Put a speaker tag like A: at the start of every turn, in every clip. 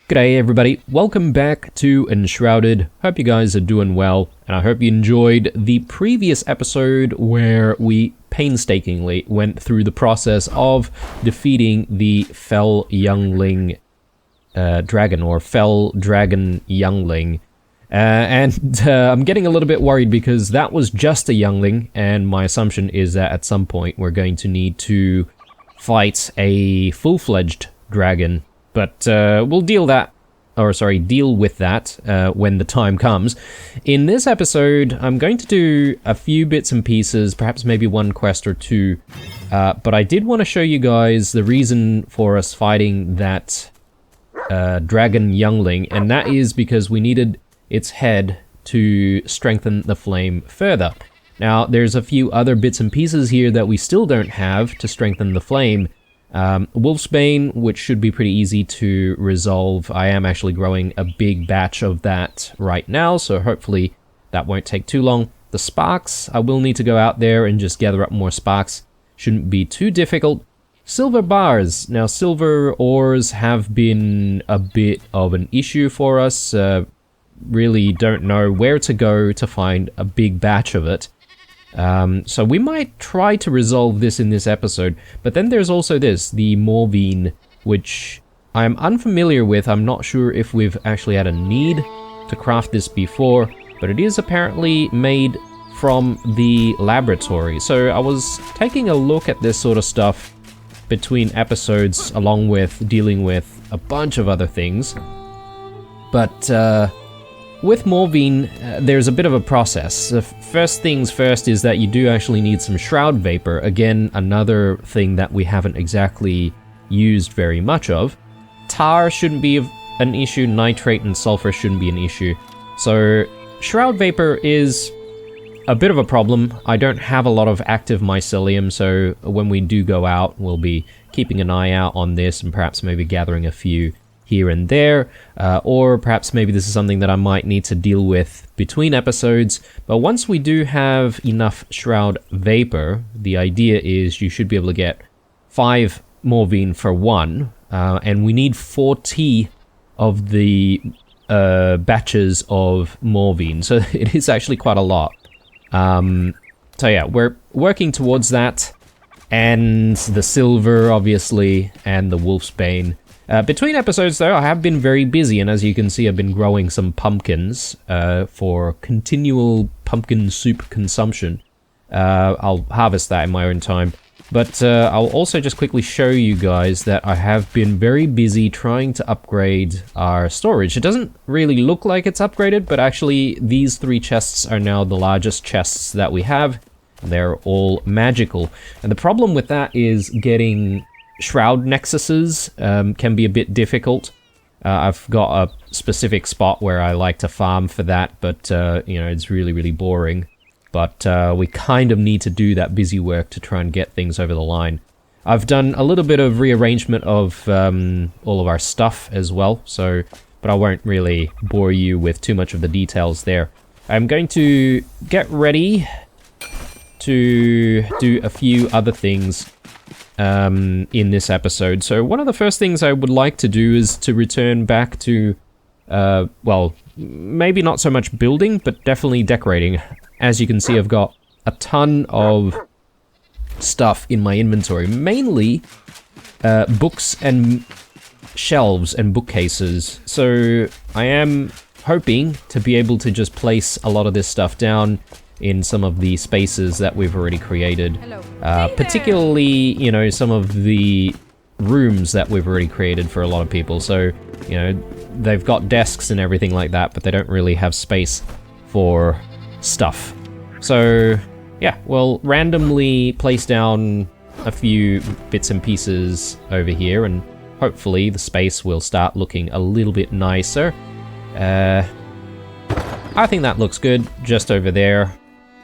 A: G'day everybody, welcome back to Enshrouded. Hope you guys are doing well, and I hope you enjoyed the previous episode where we painstakingly went through the process of defeating the Fell Youngling Dragon, or Fell Dragon Youngling. I'm getting a little bit worried because that was just a Youngling, and my assumption is that at some point we're going to need to fight a full-fledged dragon. But we'll deal with that when the time comes. In this episode, I'm going to do a few bits and pieces, perhaps maybe one quest or two. But I did want to show you guys the reason for us fighting that dragon youngling, and that is because we needed its head to strengthen the flame further. Now, there's a few other bits and pieces here that we still don't have to strengthen the flame. Wolfsbane, which should be pretty easy to resolve. I am actually growing a big batch of that right now, so hopefully that won't take too long. The sparks, I will need to go out there and just gather up more sparks. Shouldn't be too difficult. Silver bars. Now, silver ores have been a bit of an issue for us. Really don't know where to go to find a big batch of it. So we might try to resolve this in this episode, but then there's also this, the Morvine, which I'm unfamiliar with. I'm not sure if we've actually had a need to craft this before, but it is apparently made from the laboratory. So I was taking a look at this sort of stuff between episodes, along with dealing with a bunch of other things. But with Morvine, there's a bit of a process. First things first is that you do actually need some shroud vapor. Again, another thing that we haven't exactly used very much of. Tar shouldn't be an issue, nitrate and sulfur shouldn't be an issue. So, shroud vapor is a bit of a problem. I don't have a lot of active mycelium, so when we do go out, we'll be keeping an eye out on this and perhaps maybe gathering a few here and there, or perhaps maybe this is something that I might need to deal with between episodes. But once we do have enough shroud vapor, the idea is you should be able to get 5 Morvine for 1, and we need 40 of the batches of Morvine, so it is actually quite a lot. So yeah, we're working towards that, and the silver, obviously, and the Wolfsbane. Between episodes, though, I have been very busy, and as you can see, I've been growing some pumpkins for continual pumpkin soup consumption. I'll harvest that in my own time. But I'll also just quickly show you guys that I have been very busy trying to upgrade our storage. It doesn't really look like it's upgraded, but actually these 3 chests are now the largest chests that we have. They're all magical. And the problem with that is getting shroud nexuses can be a bit difficult. I've got a specific spot where I like to farm for that, but you know, it's really, really boring. But we kind of need to do that busy work to try and get things over the line. I've done a little bit of rearrangement of all of our stuff as well, so but I won't really bore you with too much of the details there. I'm going to get ready to do a few other things in this episode. So one of the first things I would like to do is to return back to, well, maybe not so much building, but definitely decorating. As you can see, I've got a ton of stuff in my inventory, mainly books and shelves and bookcases. So I am hoping to be able to just place a lot of this stuff down in some of the spaces that we've already created. Particularly, you know, some of the rooms that we've already created for a lot of people. So, you know, they've got desks and everything like that, but they don't really have space for stuff. So, yeah, we'll randomly place down a few bits and pieces over here, and hopefully the space will start looking a little bit nicer. I think that looks good, just over there.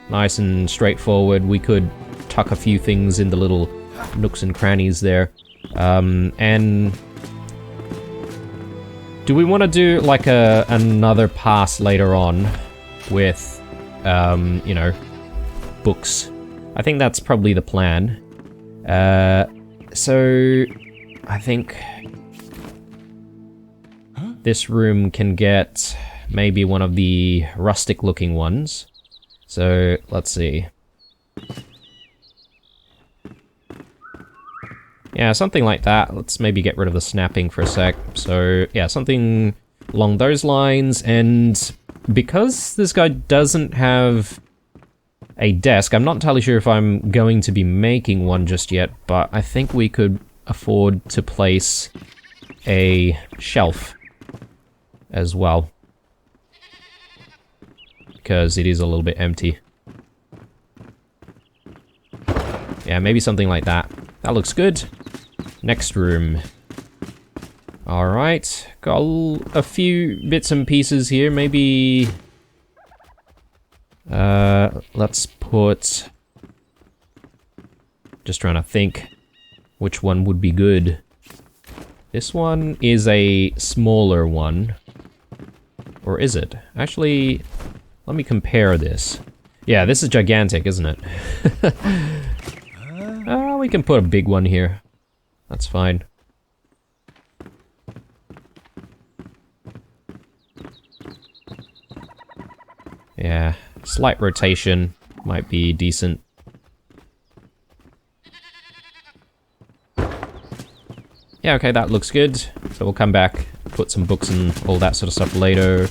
A: Nice and straightforward. We could tuck a few things in the little nooks and crannies there. And do we want to do like another pass later on with, you know, books? I think that's probably the plan. So I think This room can get maybe one of the rustic looking ones. So, let's see. Yeah, something like that. Let's maybe get rid of the snapping for a sec. So, yeah, something along those lines. And because this guy doesn't have a desk, I'm not entirely sure if I'm going to be making one just yet, but I think we could afford to place a shelf as well, because it is a little bit empty. Yeah, maybe something like that. That looks good. Next room. Alright, got a few bits and pieces here. Maybe let's put... Just trying to think which one would be good. This one is a smaller one. Or is it? Actually, let me compare this. Yeah, this is gigantic, isn't it? We can put a big one here. That's fine. Yeah, slight rotation might be decent. Yeah, okay, that looks good. So we'll come back, put some books and all that sort of stuff later.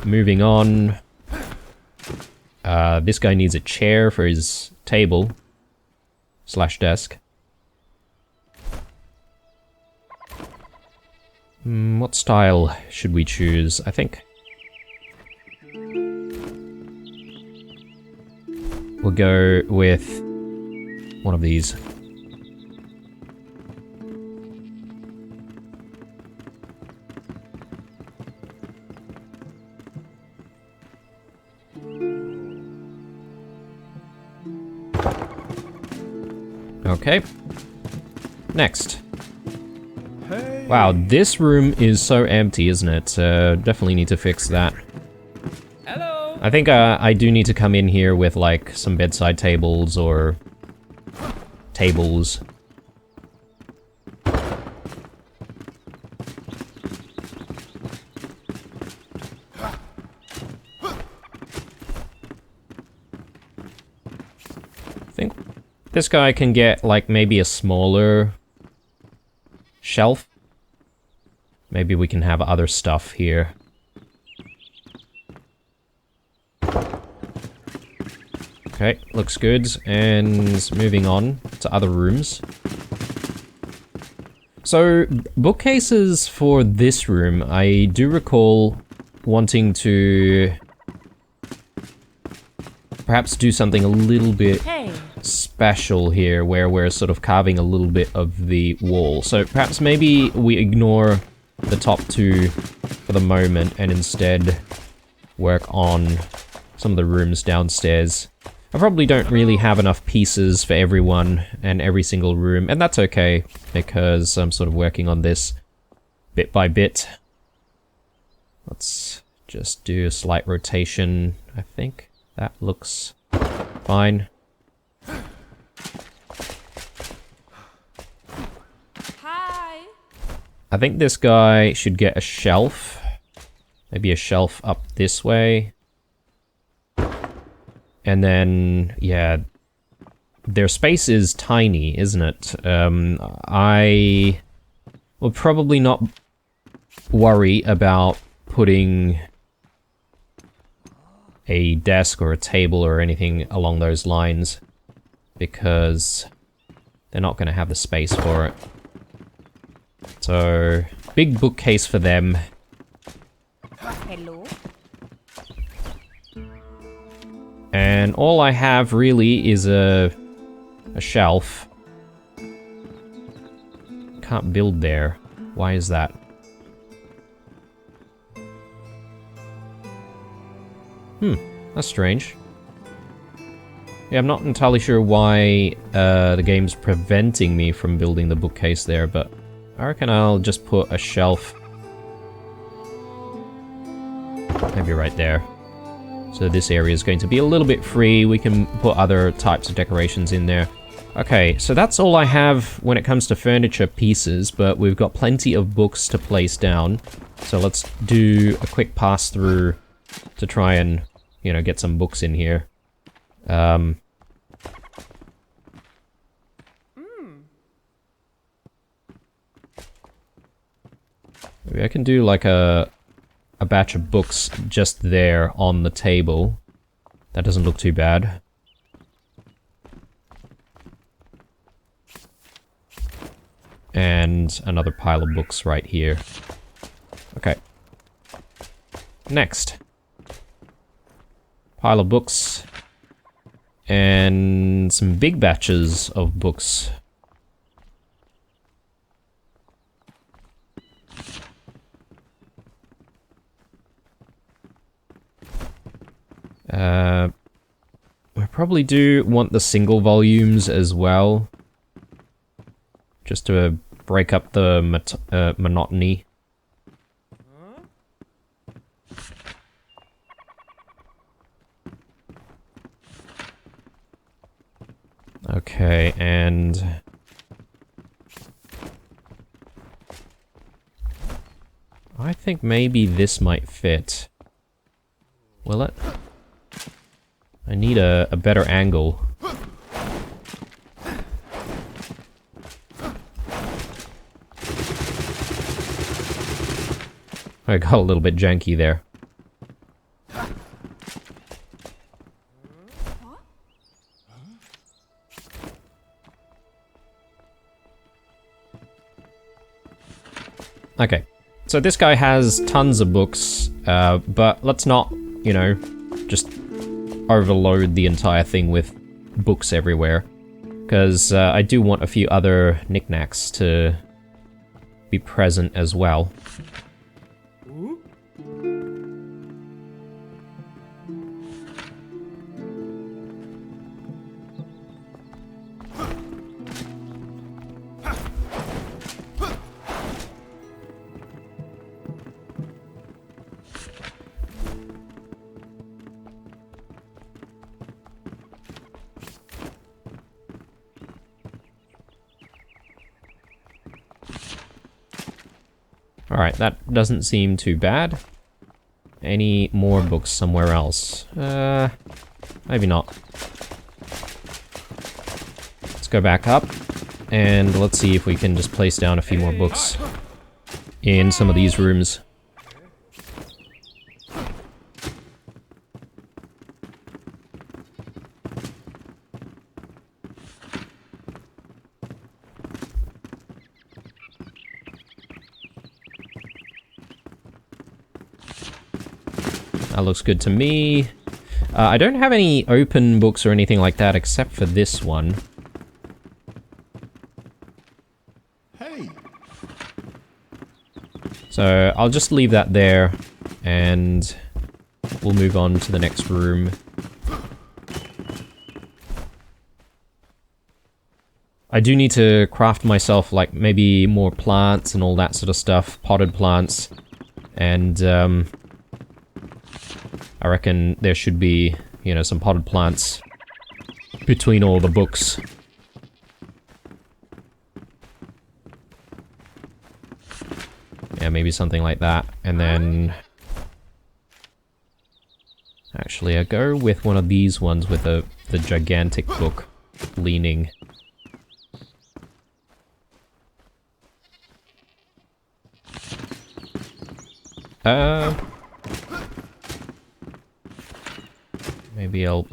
A: Moving on. This guy needs a chair for his table. / desk. What style should we choose? I think we'll go with one of these. Okay. Next.
B: Hey.
A: Wow, this room is so empty, isn't it? Definitely need to fix that.
B: Hello.
A: I think I do need to come in here with like some bedside tables or tables. I think this guy can get like maybe a smaller shelf. Maybe we can have other stuff here. Okay, looks good. And moving on to other rooms. So, bookcases for this room, I do recall wanting to perhaps do something a little bit special here, where we're sort of carving a little bit of the wall. So perhaps maybe we ignore the top two for the moment and instead work on some of the rooms downstairs. I probably don't really have enough pieces for everyone and every single room, and that's okay, because I'm sort of working on this bit by bit. Let's just do a slight rotation, I think. That looks fine.
C: Hi.
A: I think this guy should get a shelf. Maybe a shelf up this way. And then, yeah, their space is tiny, isn't it? I will probably not worry about putting a desk or a table or anything along those lines, because they're not going to have the space for it. So, big bookcase for them.
C: Hello.
A: And all I have really is a shelf. Can't build there. Why is that? That's strange. Yeah, I'm not entirely sure why the game's preventing me from building the bookcase there, but I reckon I'll just put a shelf maybe right there. So this area is going to be a little bit free. We can put other types of decorations in there. Okay, so that's all I have when it comes to furniture pieces, but we've got plenty of books to place down. So let's do a quick pass through to try and, you know, get some books in here. Maybe I can do like a batch of books just there on the table. That doesn't look too bad. And another pile of books right here. Okay. Next. Pile of books. And some big batches of books. I probably do want the single volumes as well. Just to break up the monotony. Okay, and... I think maybe this might fit. Will it? I need a better angle. I got a little bit janky there. Okay, so this guy has tons of books, but let's not, you know, just overload the entire thing with books everywhere. Because I do want a few other knickknacks to be present as well. Alright, that doesn't seem too bad. Any more books somewhere else? Maybe not. Let's go back up, and let's see if we can just place down a few more books in some of these rooms. That looks good to me. I don't have any open books or anything like that except for this one.
D: Hey.
A: So I'll just leave that there and we'll move on to the next room. I do need to craft myself like maybe more plants and all that sort of stuff, potted plants, and I reckon there should be, you know, some potted plants between all the books. Yeah, maybe something like that. And then... Actually, I go with one of these ones with the gigantic book leaning. Maybe I'll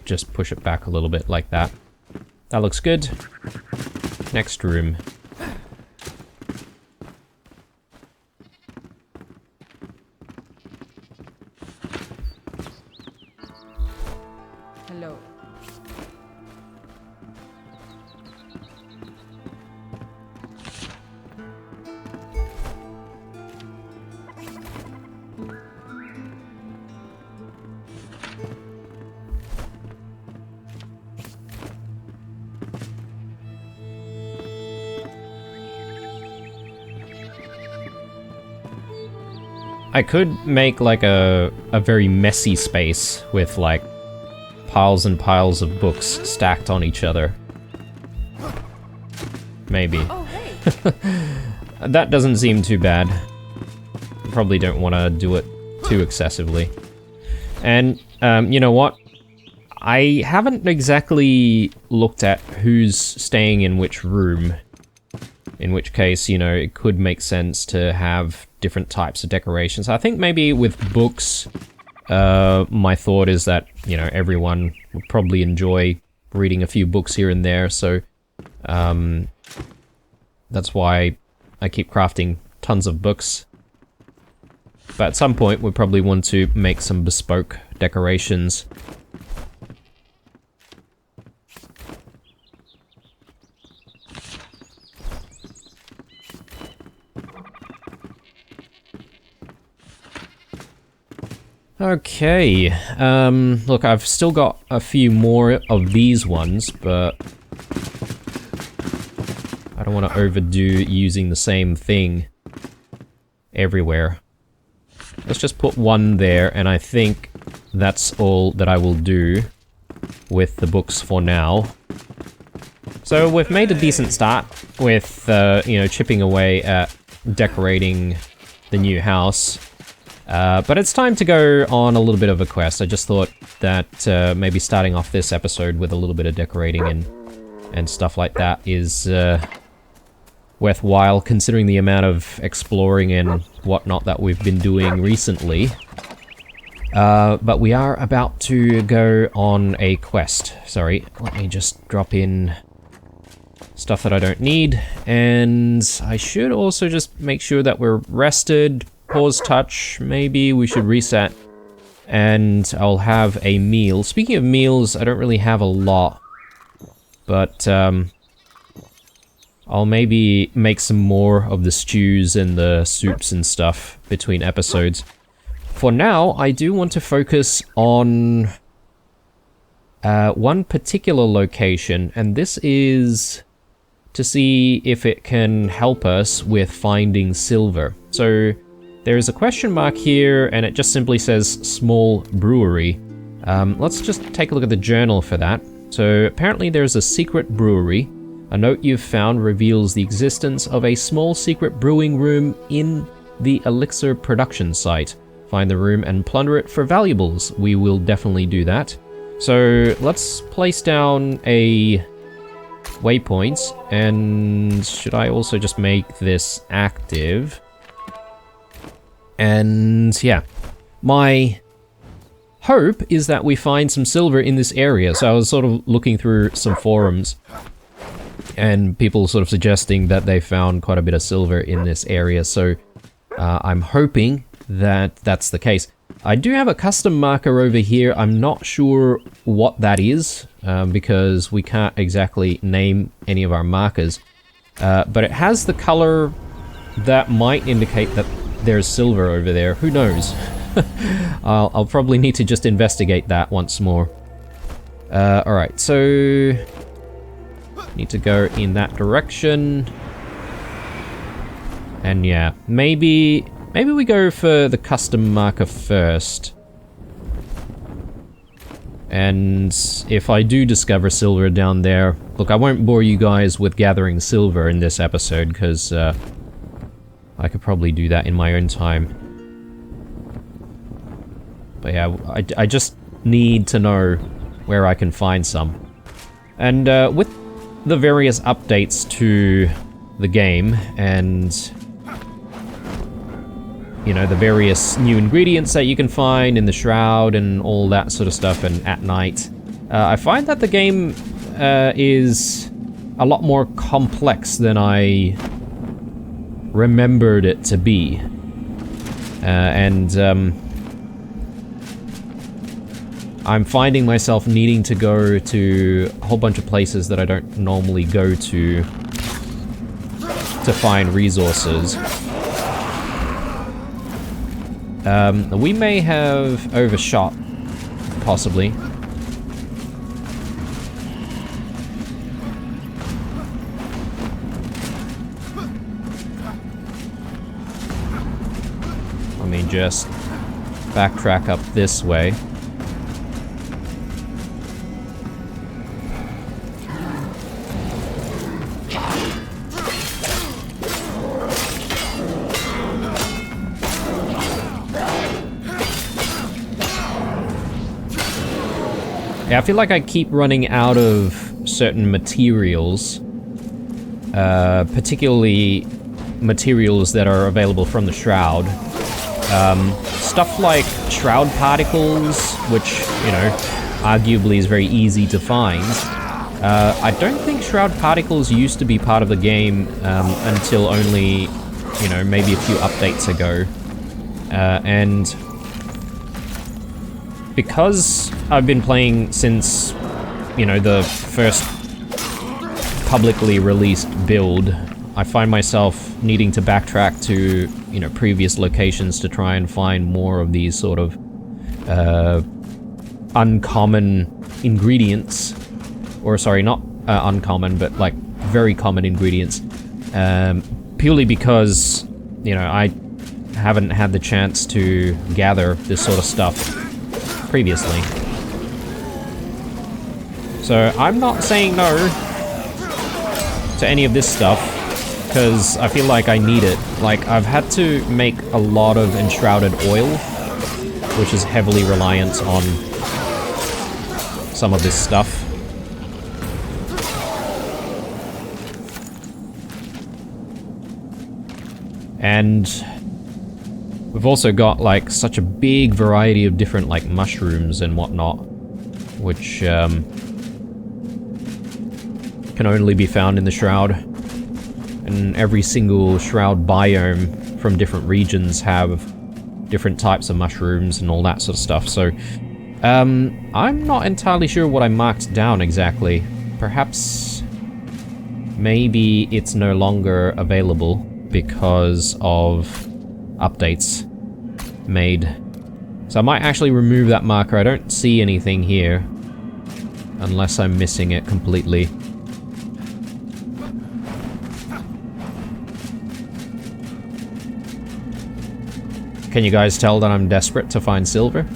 A: just push it back a little bit like that. That looks good. Next room.
C: Hello.
A: I could make like a very messy space with like piles and piles of books stacked on each other. maybe.
C: Oh, hey.
A: That doesn't seem too bad. Probably don't want to do it too excessively. And, you know what? I haven't exactly looked at who's staying in which room. In which case, you know, it could make sense to have different types of decorations. I think maybe with books, my thought is that, you know, everyone would probably enjoy reading a few books here and there, so that's why I keep crafting tons of books. But at some point, we probably want to make some bespoke decorations. Okay, look, I've still got a few more of these ones, but I don't want to overdo using the same thing everywhere. Let's just put one there, and I think that's all that I will do with the books for now. So we've made a decent start with, you know, chipping away at decorating the new house. But it's time to go on a little bit of a quest. I just thought that maybe starting off this episode with a little bit of decorating and stuff like that is worthwhile, considering the amount of exploring and whatnot that we've been doing recently. But we are about to go on a quest. Sorry, let me just drop in stuff that I don't need. And I should also just make sure that we're rested. Pause touch, maybe we should reset, and I'll have a meal. Speaking of meals, I don't really have a lot, but I'll maybe make some more of the stews and the soups and stuff between episodes. For now, I do want to focus on one particular location, and this is to see if it can help us with finding silver. So there is a question mark here, and it just simply says small brewery. Let's just take a look at the journal for that. So apparently there's a secret brewery. A note you've found reveals the existence of a small secret brewing room in the elixir production site. Find the room and plunder it for valuables. We will definitely do that. So let's place down a waypoint, and should I also just make this active? And yeah, my hope is that we find some silver in this area. So I was sort of looking through some forums and people sort of suggesting that they found quite a bit of silver in this area. So I'm hoping that that's the case. I do have a custom marker over here. I'm not sure what that is because we can't exactly name any of our markers. But it has the color that might indicate that there's silver over there. Who knows? I'll probably need to just investigate that once more. Alright, so need to go in that direction. And yeah, maybe we go for the custom marker first. And if I do discover silver down there, look, I won't bore you guys with gathering silver in this episode, because I could probably do that in my own time. But yeah, I just need to know where I can find some. And with the various updates to the game and, you know, the various new ingredients that you can find in the Shroud and all that sort of stuff, and at night, I find that the game is a lot more complex than I remembered it to be. I'm finding myself needing to go to a whole bunch of places that I don't normally go to find resources. We may have overshot, possibly. Let me just backtrack up this way. Yeah, I feel like I keep running out of certain materials, particularly materials that are available from the Shroud. Stuff like Shroud particles, which, you know, arguably is very easy to find. I don't think Shroud particles used to be part of the game until only, you know, maybe a few updates ago. And because I've been playing since, you know, the first publicly released build, I find myself needing to backtrack to, you know, previous locations to try and find more of these sort of uncommon ingredients. Or sorry, not uncommon, but like very common ingredients. Purely because, you know, I haven't had the chance to gather this sort of stuff previously. So I'm not saying no to any of this stuff, because I feel like I need it. Like, I've had to make a lot of Enshrouded oil, which is heavily reliant on some of this stuff. And we've also got, like, such a big variety of different, like, mushrooms and whatnot, which can only be found in the Shroud. And every single Shroud biome from different regions have different types of mushrooms and all that sort of stuff. So, I'm not entirely sure what I marked down exactly. Perhaps maybe it's no longer available because of updates made. So I might actually remove that marker. I don't see anything here, unless I'm missing it completely. Can you guys tell that I'm desperate to find silver?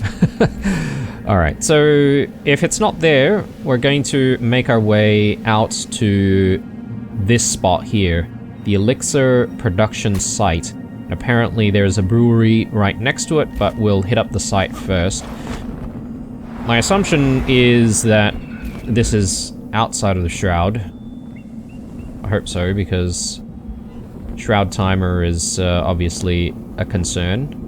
A: Alright, so if it's not there, we're going to make our way out to this spot here, the Elixir production site. Apparently there's a brewery right next to it, but we'll hit up the site first. My assumption is that this is outside of the Shroud. I hope so, because Shroud timer is obviously a concern.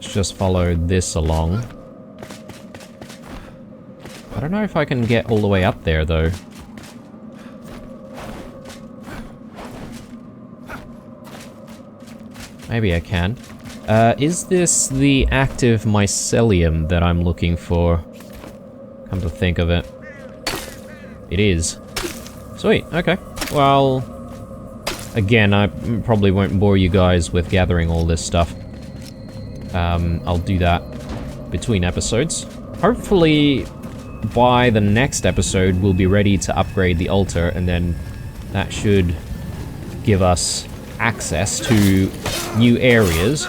A: Just follow this along. I don't know if I can get all the way up there, though. Maybe I can. Is this the active mycelium that I'm looking for? Come to think of it. It is. Sweet, okay. Well, again, I probably won't bore you guys with gathering all this stuff. I'll do that between episodes. Hopefully, by the next episode, we'll be ready to upgrade the altar, and then that should give us access to new areas.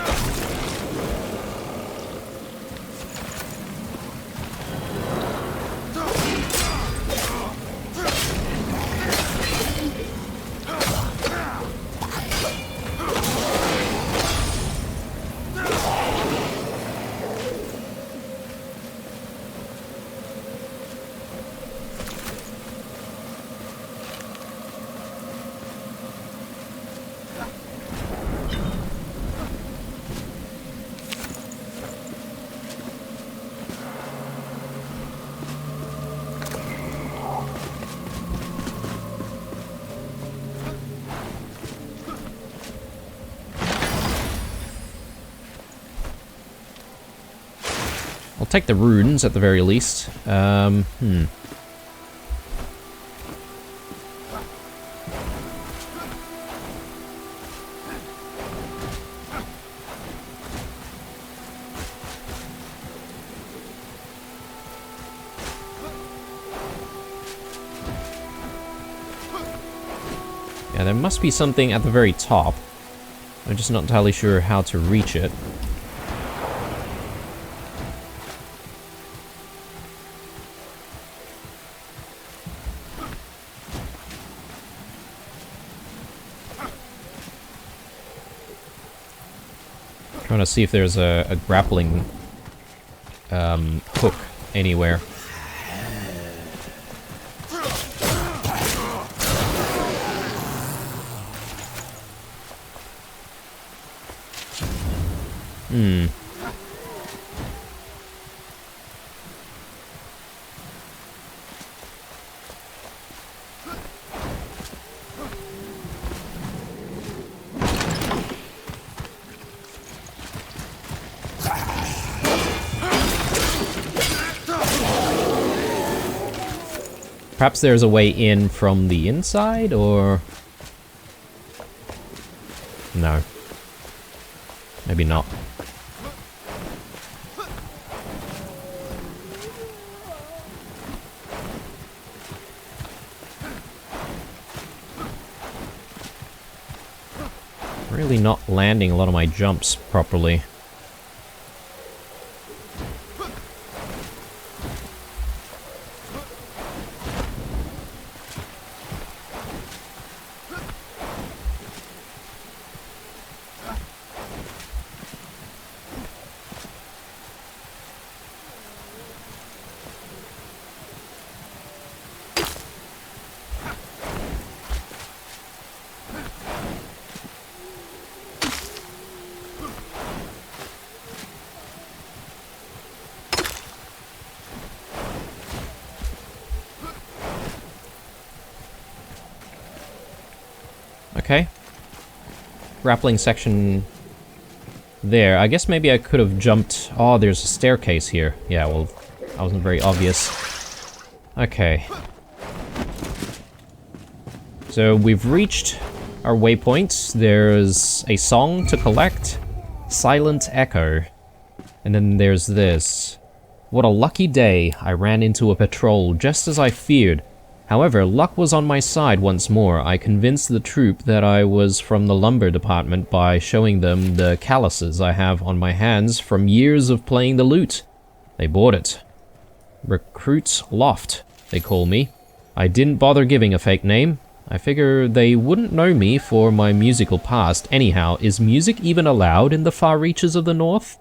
A: I'll take the runes at the very least. Yeah, there must be something at the very top. I'm just not entirely sure how to reach it. Trying to see if there's a grappling hook anywhere. Perhaps there's a way in from the inside, or... No. Maybe not. Really not landing a lot of my jumps properly. Okay. Grappling section there. I guess maybe I could have jumped... Oh, there's a staircase here. Yeah, well, that wasn't very obvious. Okay. So we've reached our waypoint. There's a song to collect. Silent Echo. And then there's this. What a lucky day. I ran into a patrol just as I feared. However, luck was on my side once more. I convinced the troop that I was from the lumber department by showing them the calluses I have on my hands from years of playing the lute. They bought it. Recruits Loft, they call me. I didn't bother giving a fake name. I figure they wouldn't know me for my musical past. Anyhow, is music even allowed in the far reaches of the north?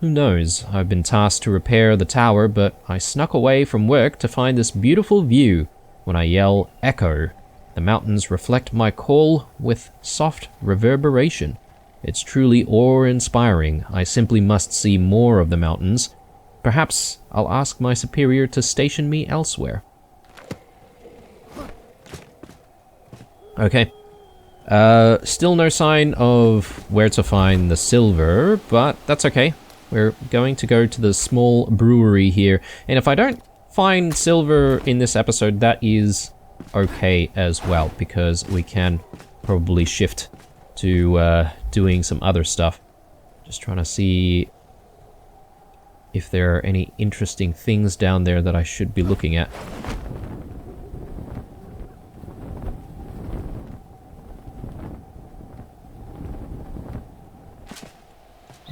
A: Who knows? I've been tasked to repair the tower, but I snuck away from work to find this beautiful view. When I yell, echo, the mountains reflect my call with soft reverberation. It's truly awe-inspiring. I simply must see more of the mountains. Perhaps I'll ask my superior to station me elsewhere. Okay. Still no sign of where to find the silver, but that's okay. We're going to go to the small brewery here, and if I don't find silver in this episode, that is okay as well, because we can probably shift to doing some other stuff. Just trying to see if there are any interesting things down there that I should be looking at.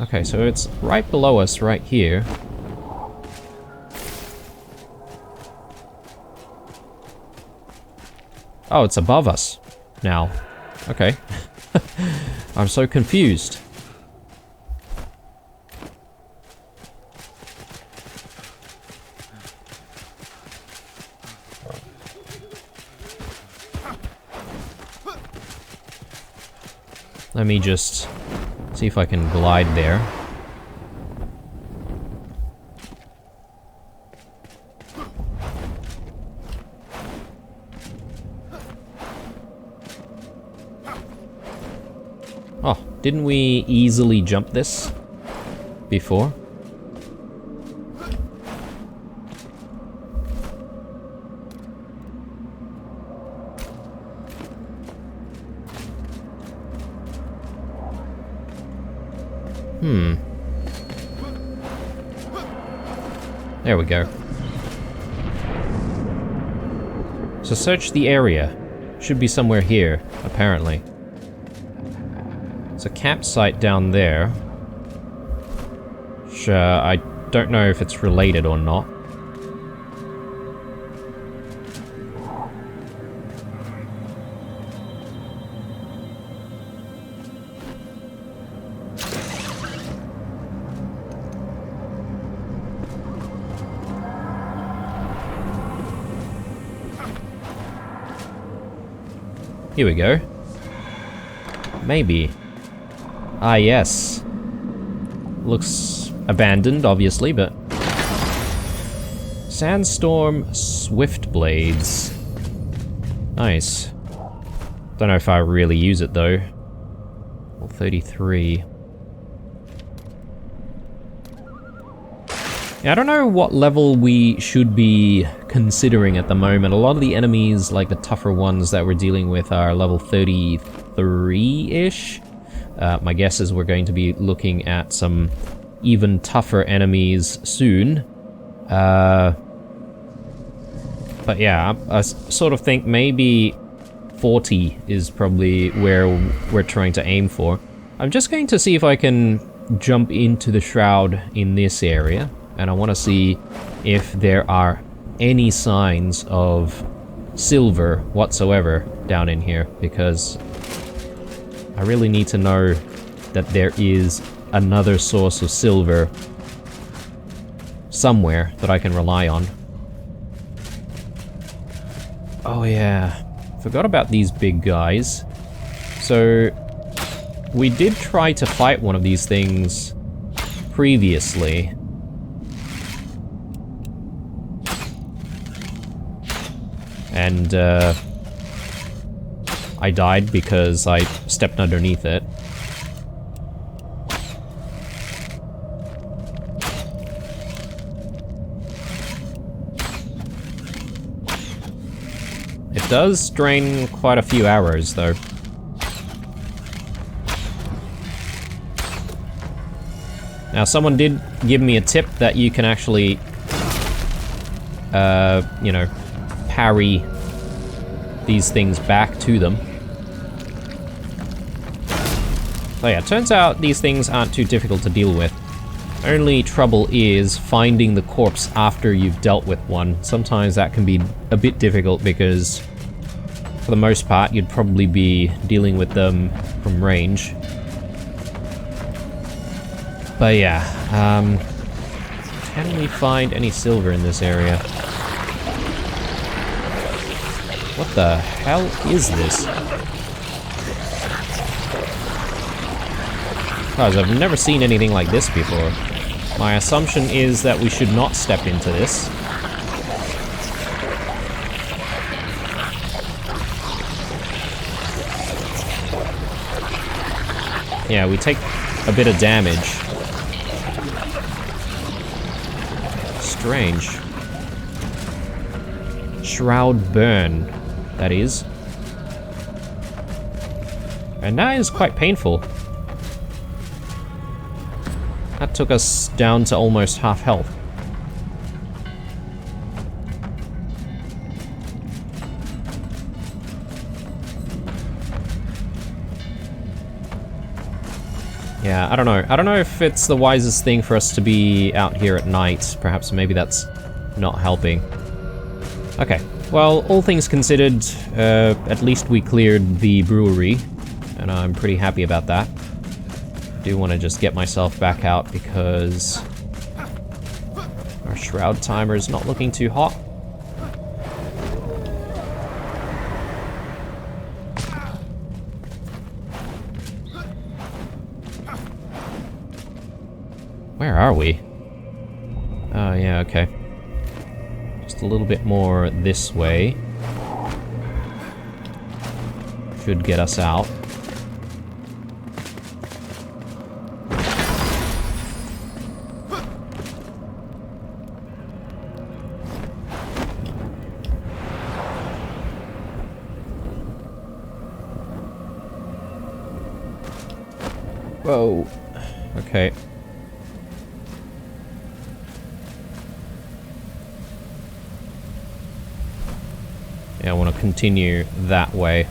A: Okay, so it's right below us right here. Oh, it's above us now. Okay. I'm so confused. Let me just see if I can glide there. Oh, didn't we easily jump this before? There we go. So search the area. should be somewhere here, apparently. There's a campsite down there. Sure, I don't know if it's related or not. Here we go. Maybe. Ah, yes. Looks abandoned, obviously, but... Sandstorm Swiftblades. Nice. Don't know if I really use it, though. Level 33. Yeah, I don't know what level we should be considering at the moment. A lot of the enemies, like the tougher ones that we're dealing with, are level 33-ish. My guess is we're going to be looking at some even tougher enemies soon. But yeah, I sort of think maybe 40 is probably where we're trying to aim for. I'm just going to see if I can jump into the shroud in this area. And I want to see if there are any signs of silver whatsoever down in here, because I really need to know that there is another source of silver somewhere that I can rely on. Oh yeah, forgot about these big guys. So we did try to fight one of these things previously. And, I died because I stepped underneath it. It does drain quite a few arrows, though. Now, someone did give me a tip that you can actually, you know, parry these things back to them. So yeah, turns out these things aren't too difficult to deal with. Only trouble is finding the corpse after you've dealt with one. Sometimes that can be a bit difficult because, for the most part, you'd probably be dealing with them from range. But yeah, can we find any silver in this area? What the hell is this? Guys, I've never seen anything like this before. My assumption is that we should not step into this. Yeah, we take a bit of damage. Strange. Shroud burn, that is. And that is quite painful. That took us down to almost half health. Yeah, I don't know. I don't know if it's the wisest thing for us to be out here at night. Perhaps maybe that's not helping. Okay, well, all things considered, at least we cleared the brewery, and I'm pretty happy about that. I do want to just get myself back out because our shroud timer is not looking too hot. Where are we? Oh, yeah, okay. Just a little bit more this way. Should get us out. Whoa. Okay. Yeah, I want to continue that way.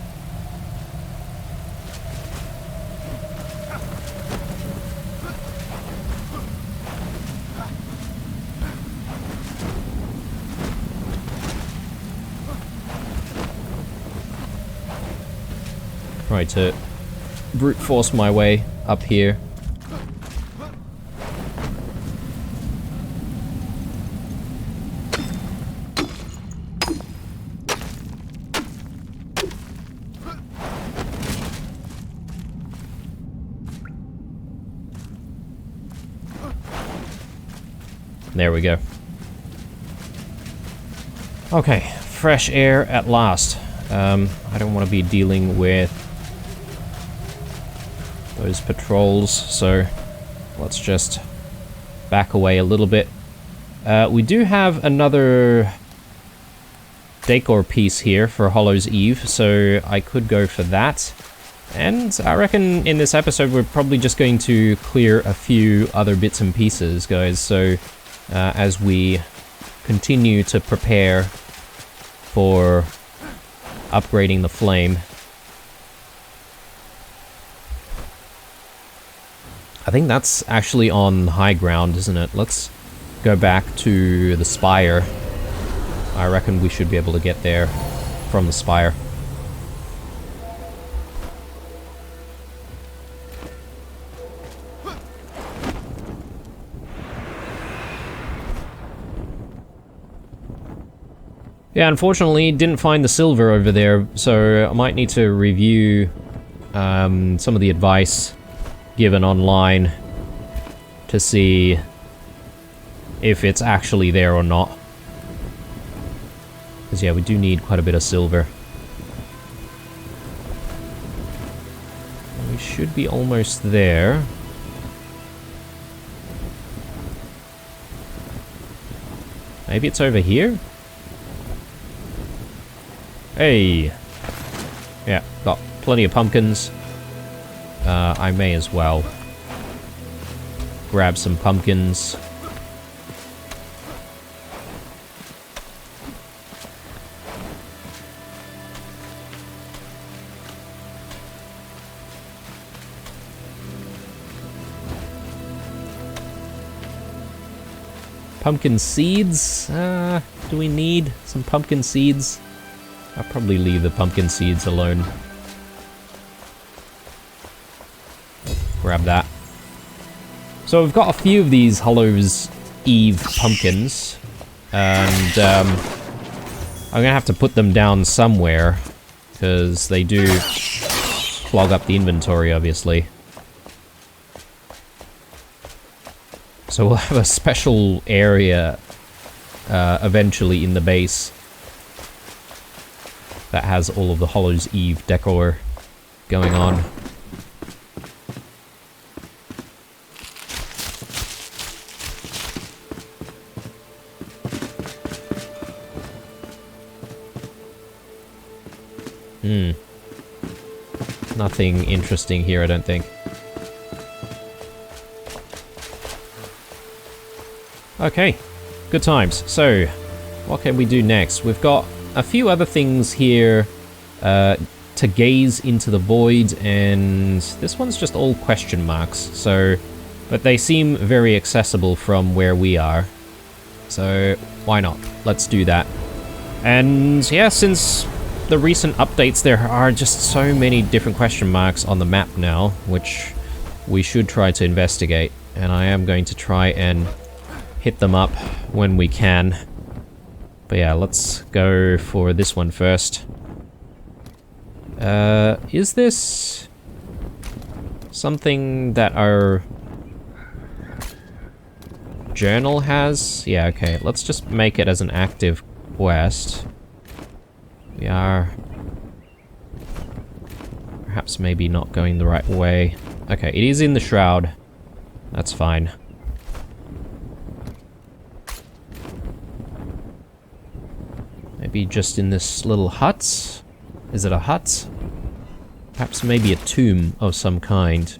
A: Try to brute force my way up here. There we go. Okay, fresh air at last. I don't want to be dealing with those patrols, so let's just back away a little bit. We do have another decor piece here for Hollow's Eve, so I could go for that. And I reckon in this episode we're probably just going to clear a few other bits and pieces, guys, so as we continue to prepare for upgrading the flame. I think that's actually on high ground, isn't it? Let's go back to the spire. I reckon we should be able to get there from the spire. Yeah, unfortunately, didn't find the silver over there, so I might need to review some of the advice given online to see if it's actually there or not. Because yeah, we do need quite a bit of silver. We should be almost there. Maybe it's over here? Hey! Yeah, got plenty of pumpkins. I may as well grab some pumpkins. Pumpkin seeds? Do we need some pumpkin seeds? I'll probably leave the pumpkin seeds alone. Grab that. So we've got a few of these Hollow's Eve pumpkins. And I'm gonna have to put them down somewhere, because they do clog up the inventory, obviously. So we'll have a special area eventually in the base that has all of the Hollow's Eve decor going on. Nothing interesting here, I don't think. Okay, good times. So, what can we do next? We've got a few other things here to gaze into the void, and this one's just all question marks, so... But they seem very accessible from where we are, so why not? Let's do that. And yeah, since the recent updates, there are just so many different question marks on the map now, which we should try to investigate, and I am going to try and hit them up when we can. But yeah, let's go for this one first. Is this something that our journal has? Yeah, okay, let's just make it as an active quest. We are perhaps maybe not going the right way. Okay, it is in the shroud. That's fine. Maybe just in this little hut? Is it a hut? Perhaps maybe a tomb of some kind.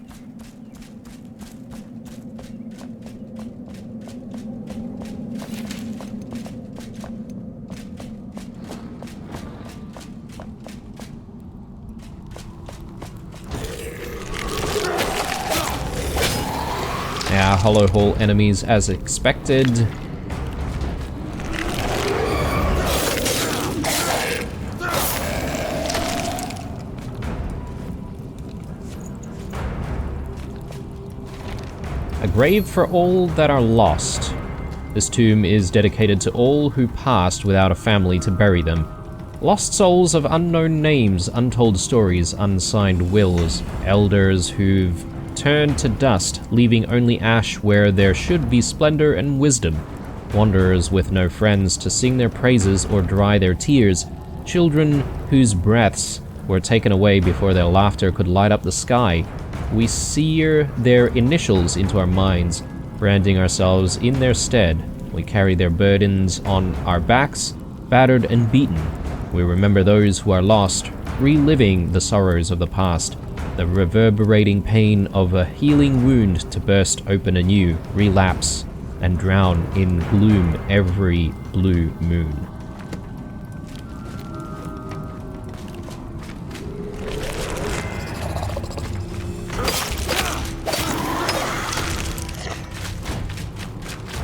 A: Our hollow hole enemies as expected. A grave for all that are lost. This tomb is dedicated to all who passed without a family to bury them. Lost souls of unknown names, untold stories, unsigned wills, elders who've turned to dust, leaving only ash where there should be splendor and wisdom. Wanderers with no friends to sing their praises or dry their tears. Children whose breaths were taken away before their laughter could light up the sky. We sear their initials into our minds, branding ourselves in their stead. We carry their burdens on our backs, battered and beaten. We remember those who are lost, reliving the sorrows of the past, the reverberating pain of a healing wound to burst open anew, relapse, and drown in gloom every blue moon.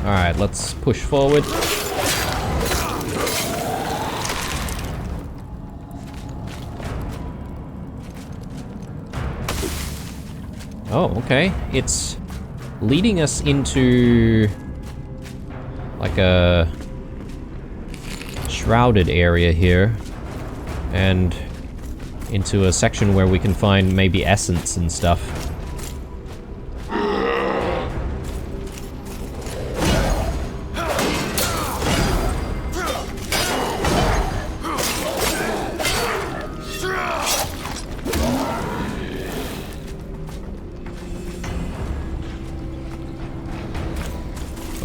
A: Alright, let's push forward. Oh, okay. It's leading us into like a shrouded area here, and into a section where we can find maybe essence and stuff.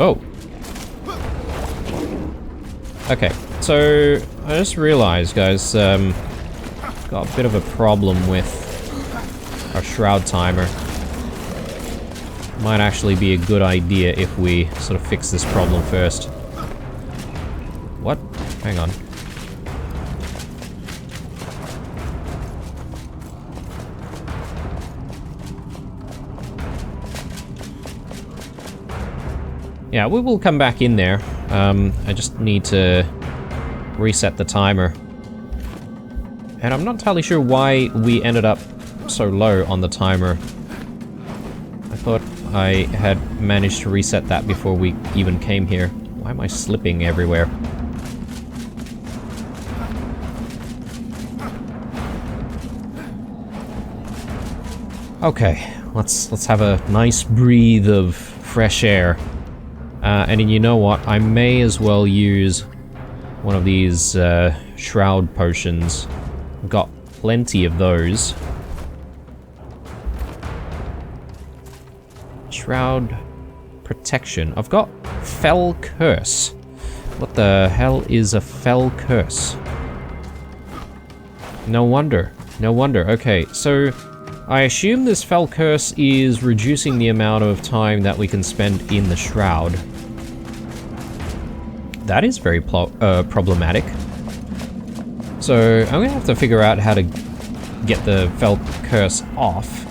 A: Oh. Okay, so I just realized, guys, got a bit of a problem with our shroud timer. Might actually be a good idea if we sort of fix this problem first. What? Hang on. Yeah, we will come back in there. I just need to reset the timer. And I'm not entirely sure why we ended up so low on the timer. I thought I had managed to reset that before we even came here. Why am I slipping everywhere? Okay, let's have a nice breathe of fresh air. And you know what? I may as well use one of these shroud potions. Got plenty of those. Shroud protection. I've got Fell Curse. What the hell is a Fell Curse? No wonder. No wonder. Okay, so I assume this Fell Curse is reducing the amount of time that we can spend in the shroud. That is very problematic. So I'm gonna have to figure out how to get the Fell Curse off.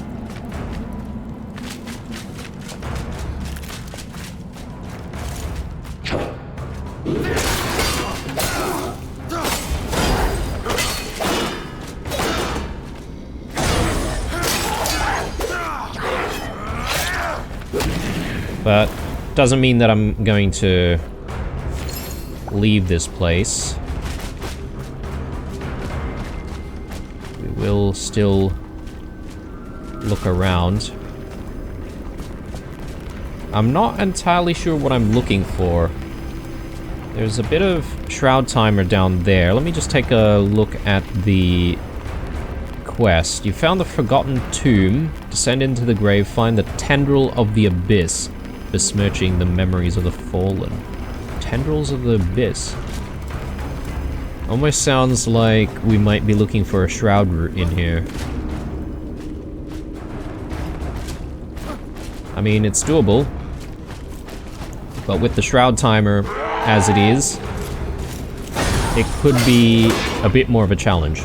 A: But doesn't mean that I'm going to leave this place. We will still look around. I'm not entirely sure what I'm looking for. There's a bit of shroud timer down there. Let me just take a look at the quest. You found the forgotten tomb. Descend into the grave. Find the tendril of the abyss, besmirching the memories of the fallen. Tendrils of the abyss. Almost sounds like we might be looking for a shroud route in here. I mean, it's doable. But with the shroud timer as it is, it could be a bit more of a challenge.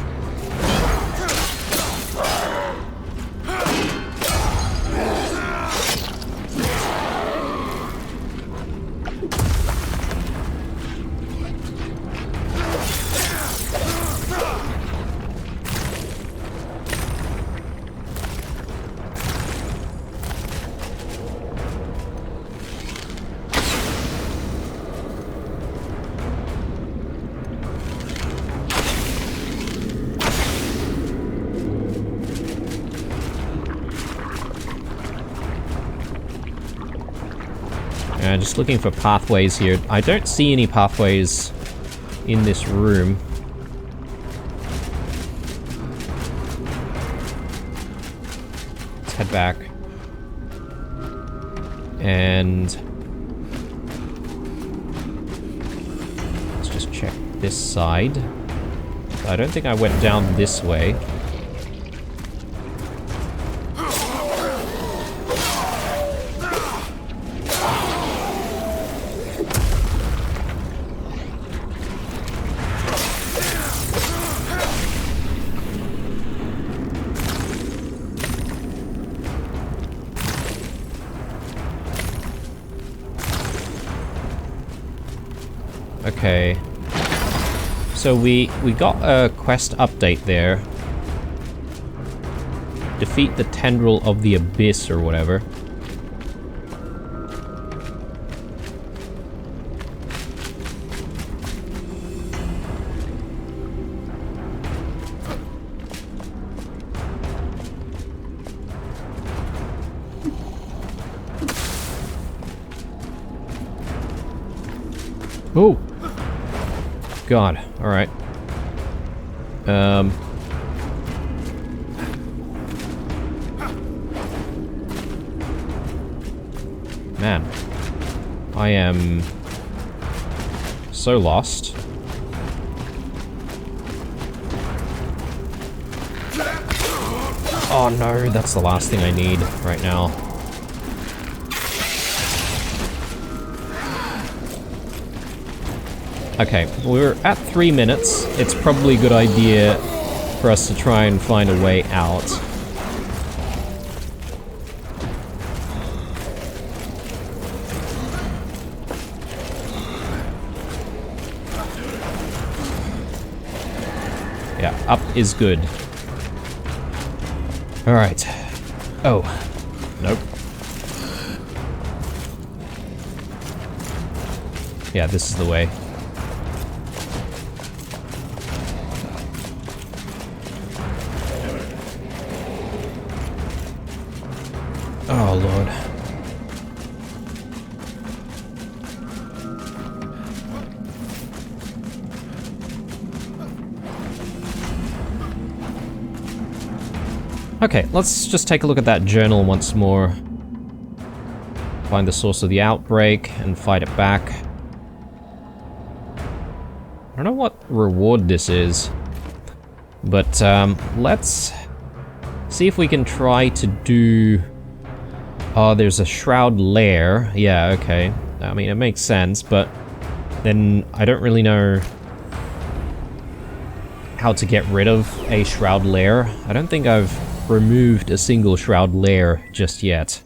A: Just looking for pathways here. I don't see any pathways in this room. Let's head back. And let's just check this side. I don't think I went down this way. Okay. So we got a quest update there. Defeat the Tendril of the Abyss or whatever. Oh! God, alright. Man. I am so lost. Oh no, that's the last thing I need right now. Okay, we're at 3 minutes. It's probably a good idea for us to try and find a way out. Yeah, up is good. Alright. Oh. Nope. Yeah, this is the way. Oh, Lord. Okay, let's just take a look at that journal once more. Find the source of the outbreak and fight it back. I don't know what reward this is, but let's see if we can try to do... Oh, there's a shroud lair. Yeah, okay. I mean, it makes sense, but then I don't really know how to get rid of a shroud lair. I don't think I've removed a single shroud lair just yet.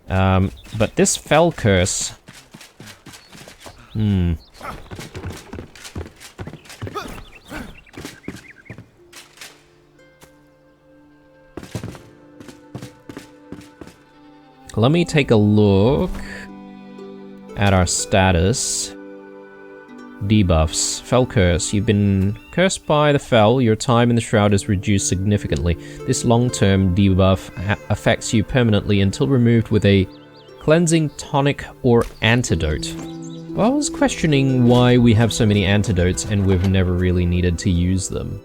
A: But this fell curse... Let me take a look at our status. Debuffs. Fell curse. You've been cursed by the Fell. Your time in the Shroud is reduced significantly. This long-term debuff affects you permanently until removed with a cleansing tonic or antidote. Well, I was questioning why we have so many antidotes and we've never really needed to use them.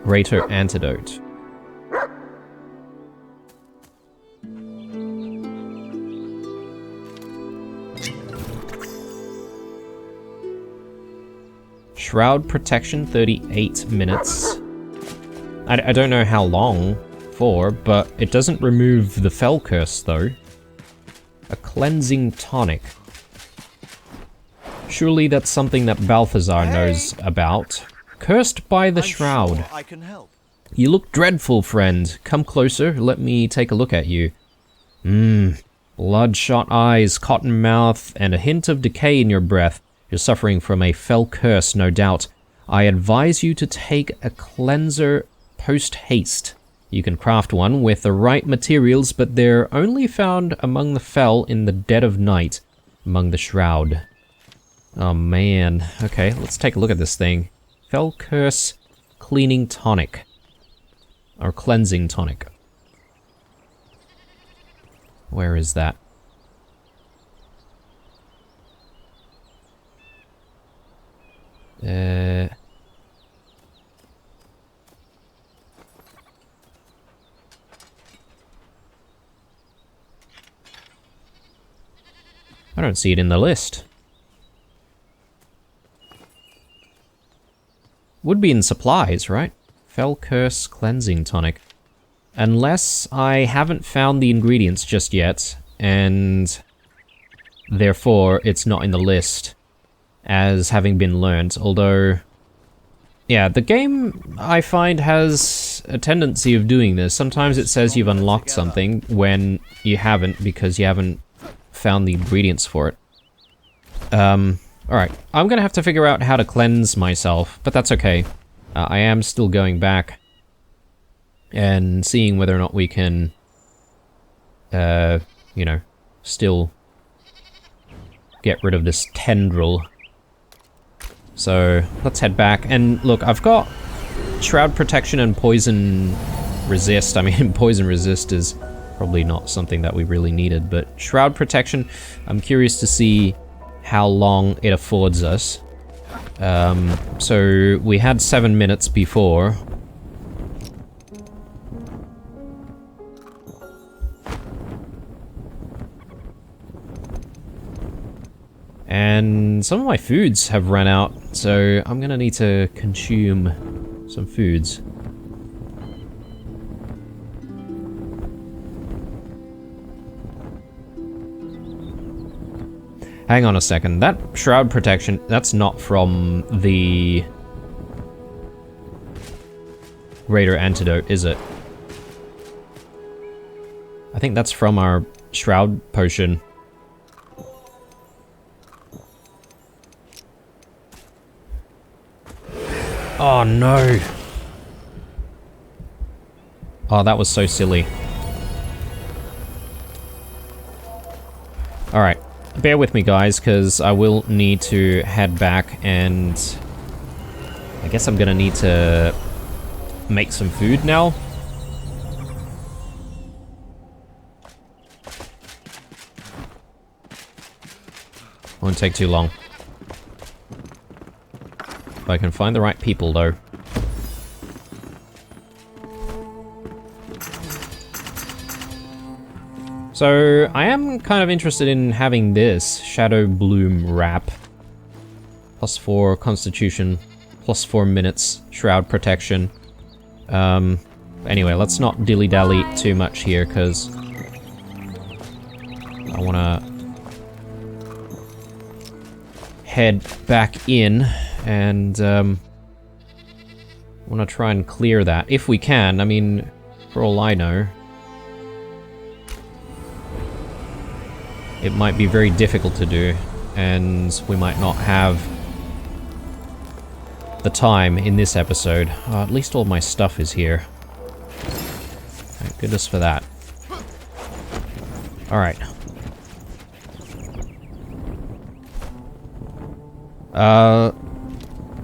A: Greater antidote. Shroud protection, 38 minutes. I don't know how long for, but it doesn't remove the Fell curse though. A cleansing tonic. Surely that's something that Balthazar knows about. Cursed by the Shroud.
E: Sure I can help.
A: You look dreadful, friend. Come closer, let me take a look at you. Bloodshot eyes, cotton mouth, and a hint of decay in your breath. You're suffering from a fell curse, no doubt. I advise you to take a cleanser post-haste. You can craft one with the right materials, but they're only found among the Fell in the dead of night. Among the shroud. Oh man. Okay, let's take a look at this thing. Fell Curse Cleaning Tonic. Or Cleansing Tonic. Where is that? I don't see it in the list. Would be in supplies, right? Fell Curse Cleansing Tonic. Unless I haven't found the ingredients just yet, and therefore it's not in the list as having been learnt, although... Yeah, the game, I find, has a tendency of doing this. Sometimes it says you've unlocked something when you haven't because you haven't found the ingredients for it. Alright, I'm gonna have to figure out how to cleanse myself, but that's okay. I am still going back and seeing whether or not we can, you know, still get rid of this tendril. So, let's head back. And look, I've got Shroud Protection and Poison Resist. I mean, Poison Resist is probably not something that we really needed, but Shroud Protection, I'm curious to see how long it affords us. So, we had 7 minutes before. And some of my foods have run out, so I'm gonna need to consume some foods. Hang on a second, that Shroud Protection, that's not from the Raider Antidote, is it? I think that's from our Shroud Potion. Oh no! Oh, that was so silly. Alright, bear with me guys, because I will need to head back and... I guess I'm gonna need to make some food now. Won't take too long. If I can find the right people, though. So, I am kind of interested in having this Shadow Bloom wrap. +4 Constitution, +4 minutes, Shroud Protection. Anyway, let's not dilly-dally too much here, because I want to head back in. And, want to try and clear that, if we can. I mean, for all I know, it might be very difficult to do, and we might not have the time in this episode. At least all my stuff is here. Thank goodness for that. Alright.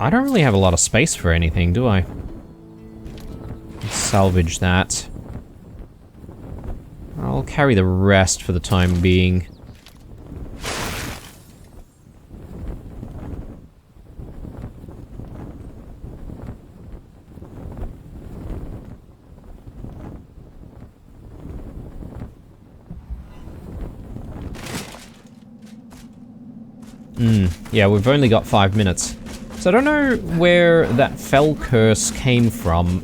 A: I don't really have a lot of space for anything, do I? Let's salvage that. I'll carry the rest for the time being. Yeah, we've only got 5 minutes. So I don't know where that Fell Curse came from.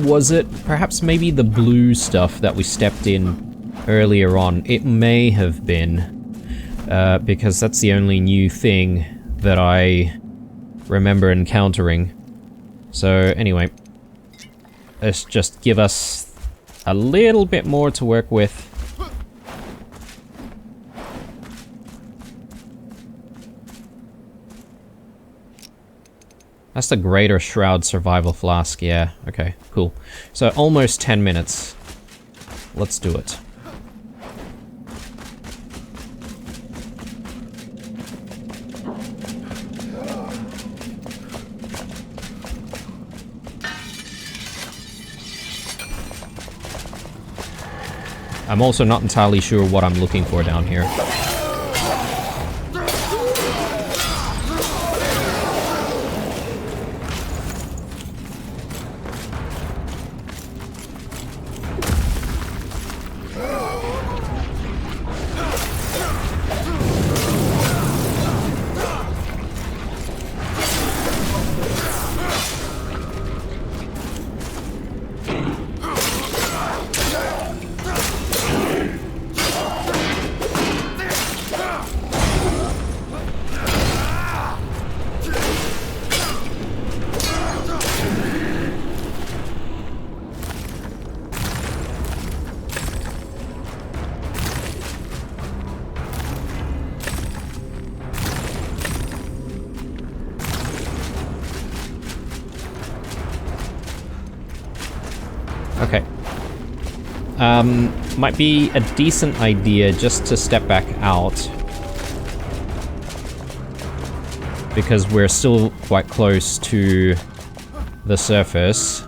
A: Was it perhaps maybe the blue stuff that we stepped in earlier on? It may have been, because that's the only new thing that I remember encountering. So anyway, let's just give us a little bit more to work with. That's the Greater Shroud Survival Flask, yeah, okay, cool. So almost 10 minutes. Let's do it. I'm also not entirely sure what I'm looking for down here. Okay. Might be a decent idea just to step back out. Because we're still quite close to the surface.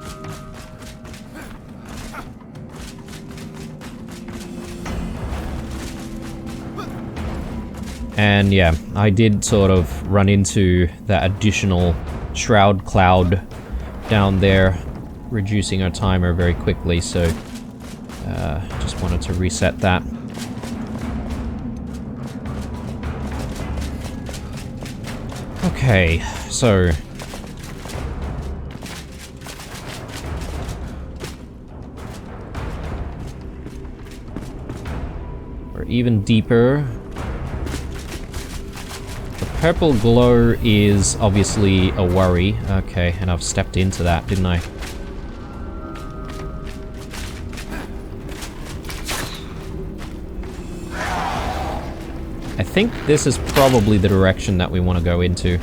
A: And yeah, I did sort of run into that additional shroud cloud down there, reducing our timer very quickly, so just wanted to reset that. Okay, so we're even deeper. The purple glow is obviously a worry. Okay, and I've stepped into that, didn't I? I think this is probably the direction that we want to go into.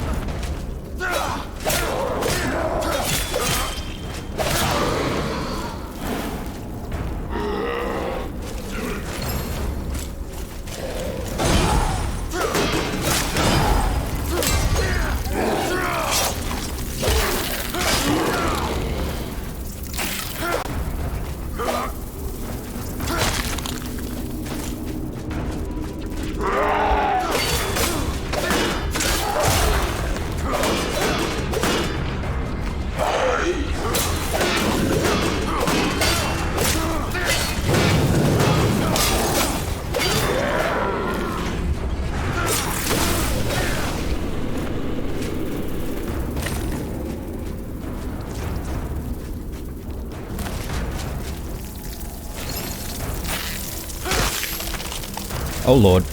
A: Oh lord.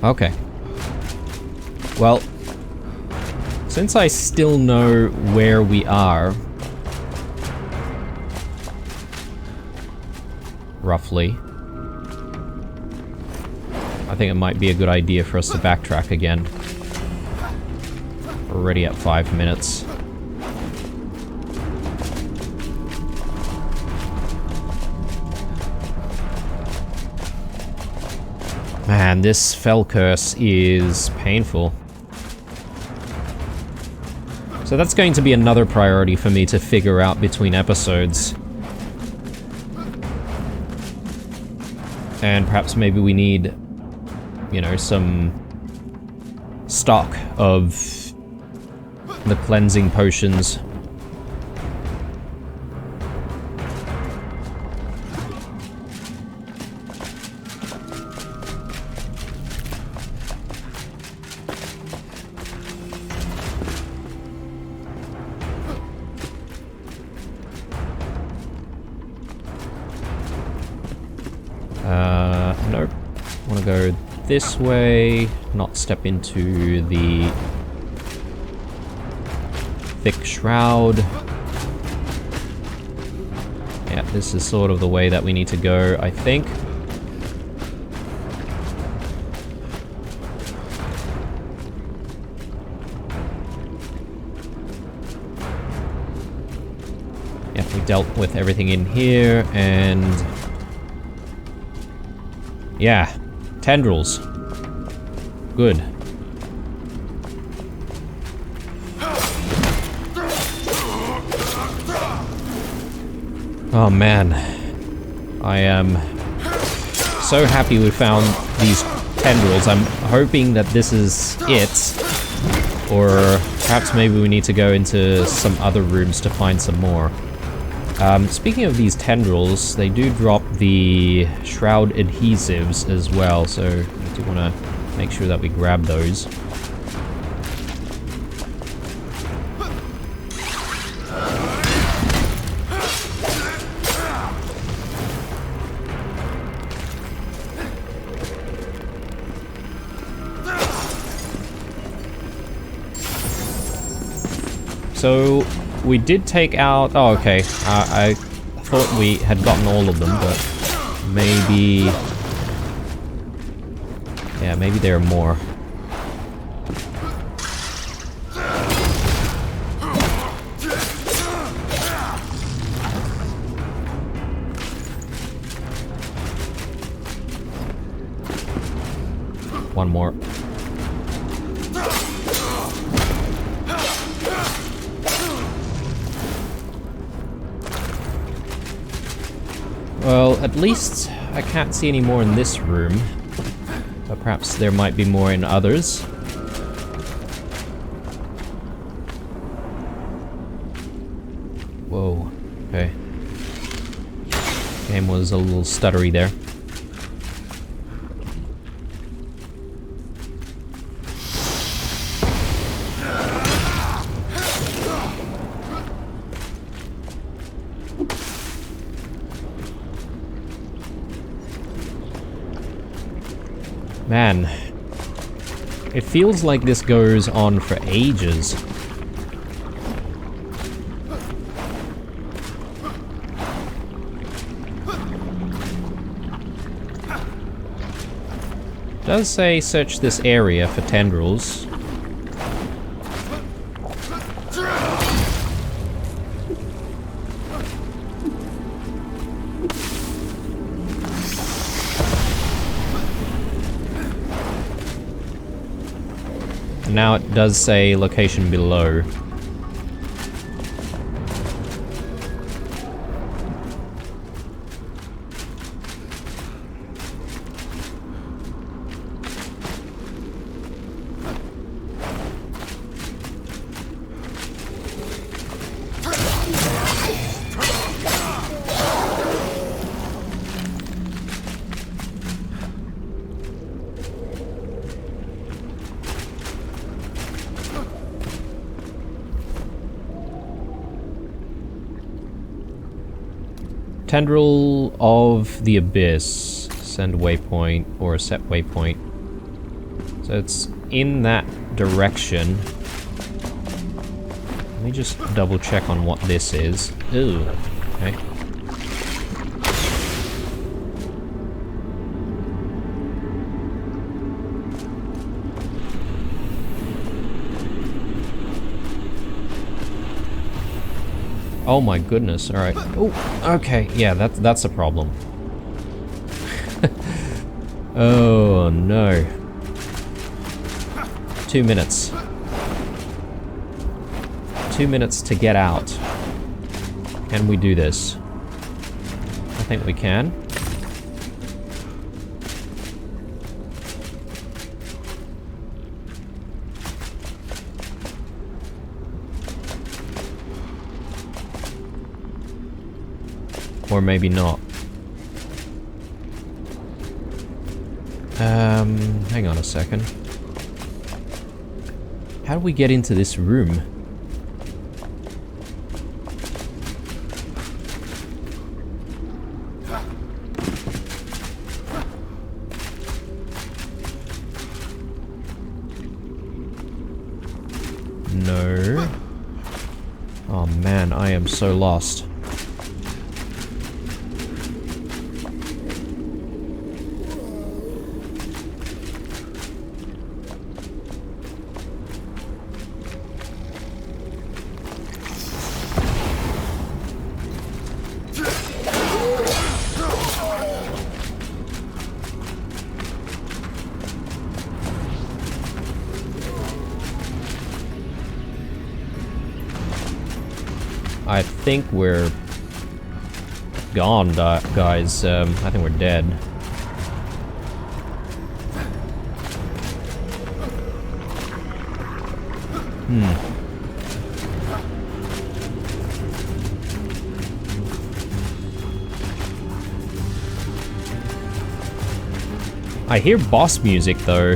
A: Okay. Well, since I still know where we are, roughly, I think it might be a good idea for us to backtrack again. We're already at 5 minutes. Man, this fell curse is painful. So that's going to be another priority for me to figure out between episodes. And perhaps maybe we need, you know, some stock of the cleansing potions. Nope. Want to go this way, not step into the thick shroud. Yeah, this is sort of the way that we need to go, I think. Yeah, we dealt with everything in here, and Yeah. Tendrils. Good. Oh man. I am so happy we found these tendrils. I'm hoping that this is it. Or perhaps maybe we need to go into some other rooms to find some more. Speaking of these tendrils, they do drop the shroud adhesives as well, so we do want to make sure that we grab those. So, we did take out... Oh, okay. I thought we had gotten all of them, but maybe... Yeah, maybe there are more. One more. Well, at least I can't see any more in this room. But perhaps there might be more in others. Whoa, okay. Game was a little stuttery there. Man, it feels like this goes on for ages. It does say search this area for tendrils. Now it does say location below. Tendril of the Abyss. Send waypoint or set waypoint. So it's in that direction. Let me just double check on what this is. Ooh, okay. Oh my goodness, alright. Oh, okay, yeah, that's a problem. Oh no. 2 minutes. 2 minutes to get out. Can we do this? I think we can. Or maybe not. Hang on a second. How do we get into this room? No. Oh man, I am so lost. I think we're gone, guys. I think we're dead. I hear boss music, though.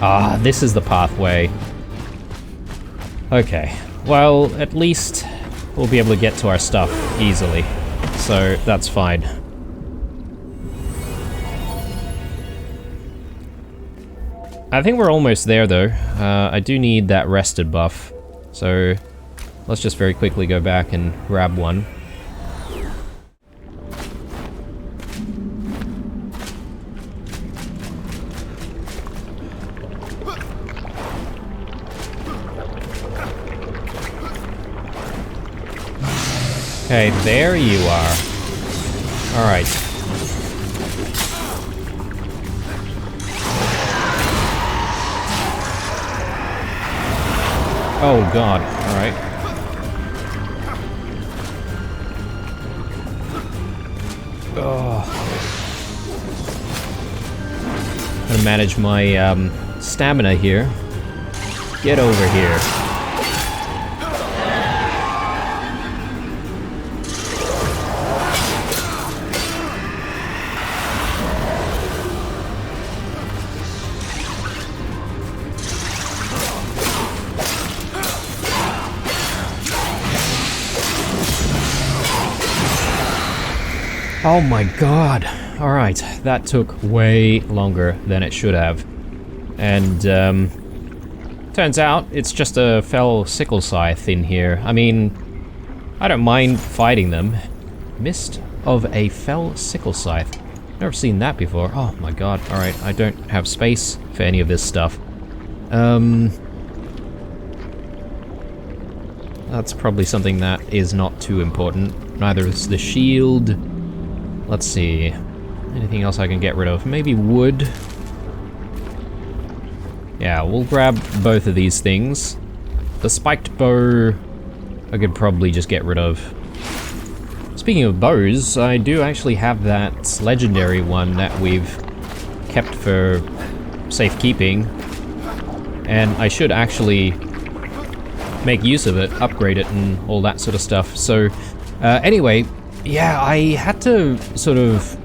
A: Ah, this is the pathway. Okay, well, at least we'll be able to get to our stuff easily, so that's fine. I think we're almost there, though. I do need that rested buff, so let's just very quickly go back and grab one. Okay, there you are. Alright. Oh god, alright. Oh. Gotta manage my stamina here. Get over here. Oh my god. Alright, that took way longer than it should have. And, turns out it's just a fell sickle scythe in here. I mean, I don't mind fighting them. Mist of a fell sickle scythe. Never seen that before. Oh my god. Alright, I don't have space for any of this stuff. That's probably something that is not too important. Neither is the shield. Let's see. Anything else I can get rid of? Maybe wood. Yeah, we'll grab both of these things. The spiked bow, I could probably just get rid of. Speaking of bows, I do actually have that legendary one that we've kept for safekeeping. And I should actually make use of it, upgrade it, and all that sort of stuff. So, anyway, yeah, I had to sort of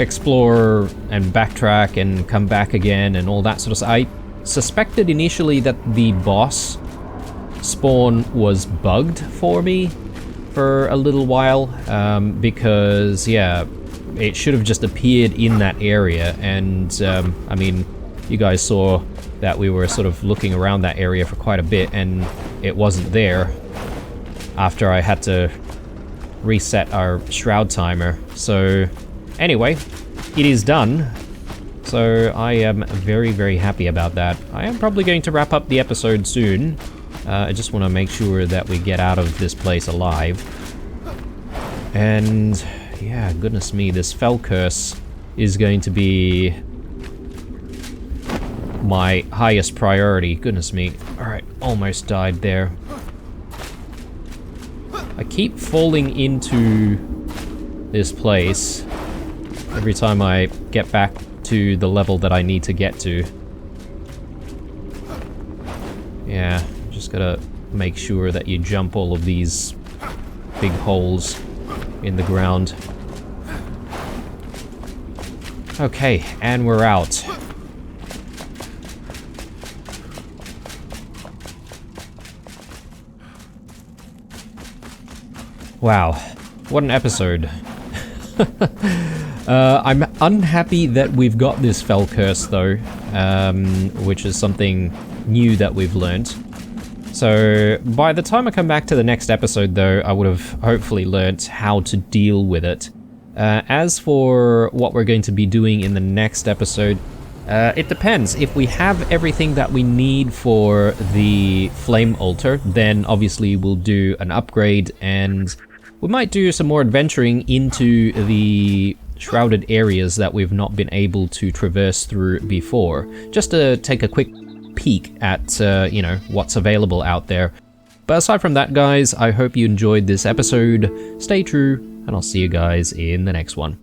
A: explore and backtrack and come back again and all that sort of stuff. I suspected initially that the boss spawn was bugged for me for a little while, because, yeah, it should have just appeared in that area, and, I mean, you guys saw that we were sort of looking around that area for quite a bit, and it wasn't there after I had to reset our shroud timer. So anyway, it is done. So I am very, very happy about that. I am probably going to wrap up the episode soon. I just want to make sure that we get out of this place alive. And yeah, goodness me, this fell curse is going to be my highest priority. Goodness me. Alright, almost died there. I keep falling into this place every time I get back to the level that I need to get to. Yeah, just gotta make sure that you jump all of these big holes in the ground. Okay, and we're out. Wow, what an episode. I'm unhappy that we've got this fell curse though, which is something new that we've learnt. So by the time I come back to the next episode though, I would have hopefully learnt how to deal with it. As for what we're going to be doing in the next episode, it depends. If we have everything that we need for the flame altar, then obviously we'll do an upgrade and we might do some more adventuring into the shrouded areas that we've not been able to traverse through before, just to take a quick peek at, you know, what's available out there. But aside from that, guys, I hope you enjoyed this episode. Stay true, and I'll see you guys in the next one.